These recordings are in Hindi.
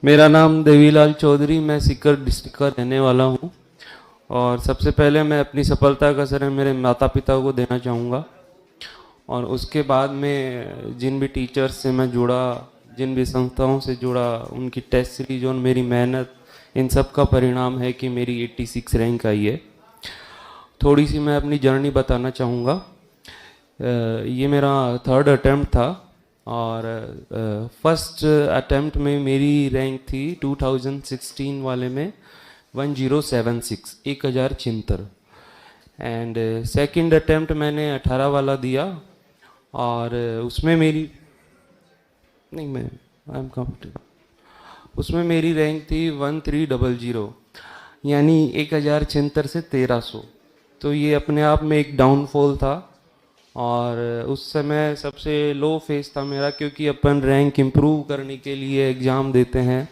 मेरा नाम देवीलाल चौधरी, मैं सीकर डिस्ट्रिक्ट का रहने वाला हूँ। और सबसे पहले मैं अपनी सफलता का श्रेय मेरे माता पिता को देना चाहूँगा। और उसके बाद में जिन भी टीचर्स से मैं जुड़ा, जिन भी संस्थाओं से जुड़ा, उनकी टेस्ट सीरीज और मेरी मेहनत, इन सब का परिणाम है कि मेरी 86 रैंक आई है। थोड़ी सी मैं अपनी जर्नी बताना चाहूँगा। ये मेरा थर्ड अटैम्प्ट था और फर्स्ट अटैम्प्ट में मेरी रैंक थी 2016 वाले में 1076, 1076। एंड सेकंड अटैम्प्ट मैंने 18 वाला दिया और उसमें मेरी नहीं मैं आई एम कंफर्टेबल उसमें मेरी रैंक थी 1300, यानी 1076 से 1300। तो ये अपने आप में एक डाउनफॉल था और उस समय सबसे लो फेज था मेरा, क्योंकि अपन रैंक इम्प्रूव करने के लिए एग्ज़ाम देते हैं।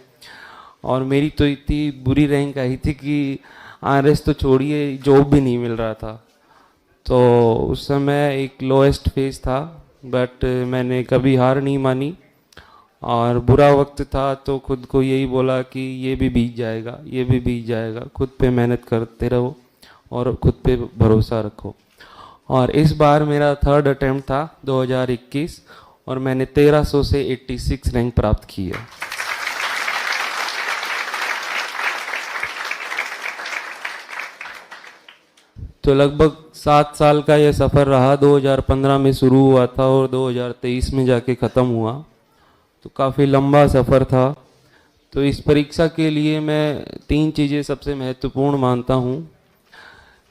और मेरी तो इतनी बुरी रैंक आई थी कि आरएस तो छोड़िए, जॉब भी नहीं मिल रहा था। तो उस समय एक लोएस्ट फेज था, बट मैंने कभी हार नहीं मानी। और बुरा वक्त था तो खुद को यही बोला कि ये भी बीत जाएगा, ये भी बीत जाएगा। खुद पे मेहनत करते रहो और खुद पे भरोसा रखो। और इस बार मेरा थर्ड अटेम्प्ट था 2021 और मैंने 1300 से 86 रैंक प्राप्त की है। तो लगभग 7 साल का यह सफ़र रहा। 2015 में शुरू हुआ था और 2023 में जाके ख़त्म हुआ। तो काफ़ी लंबा सफ़र था। तो इस परीक्षा के लिए मैं 3 चीज़ें सबसे महत्वपूर्ण मानता हूँ।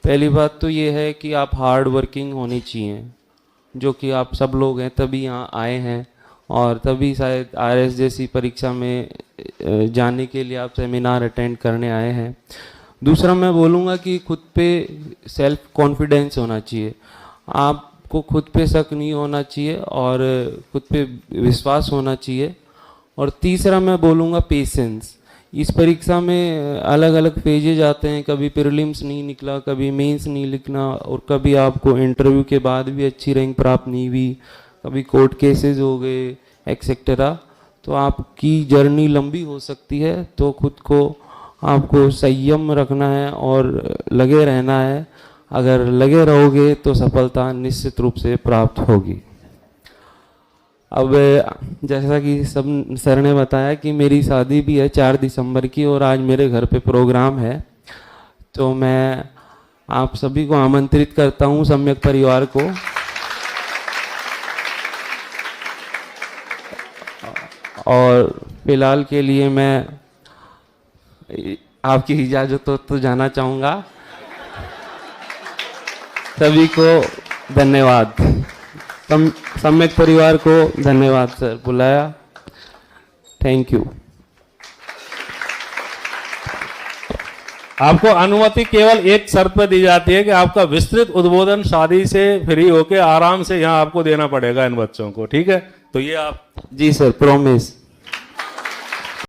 पहली बात तो ये है कि आप हार्ड वर्किंग होनी चाहिए, जो कि आप सब लोग हैं, तभी यहाँ आए हैं और तभी शायद आरएस जैसी परीक्षा में जाने के लिए आप सेमिनार अटेंड करने आए हैं। दूसरा मैं बोलूँगा कि खुद पे सेल्फ कॉन्फिडेंस होना चाहिए। आपको खुद पे शक नहीं होना चाहिए और खुद पे विश्वास होना चाहिए। और तीसरा मैं बोलूँगा पेशेंस। इस परीक्षा में अलग अलग फेजेज आते हैं, कभी प्रीलिम्स नहीं निकला, कभी मेंस नहीं लिखना, और कभी आपको इंटरव्यू के बाद भी अच्छी रैंक प्राप्त नहीं हुई, कभी कोर्ट केसेस हो गए एक्सेट्रा। तो आपकी जर्नी लंबी हो सकती है, तो खुद को आपको संयम रखना है और लगे रहना है। अगर लगे रहोगे तो सफलता निश्चित रूप से प्राप्त होगी। अब जैसा कि सब सर ने बताया कि मेरी शादी भी है 4 दिसंबर की और आज मेरे घर पे प्रोग्राम है। तो मैं आप सभी को आमंत्रित करता हूँ, सम्यक परिवार को। और फिलहाल के लिए मैं आपकी इजाज़त हो तो जाना चाहूँगा। सभी को धन्यवाद। सम्यक परिवार को धन्यवाद सर, बुलाया। Thank you. आपको अनुमति केवल एक शर्त पर दी जाती है कि आपका विस्तृत उद्बोधन शादी से फ्री होके आराम से यहाँ आपको देना पड़ेगा इन बच्चों को, ठीक है? तो ये आप जी सर, प्रॉमिस।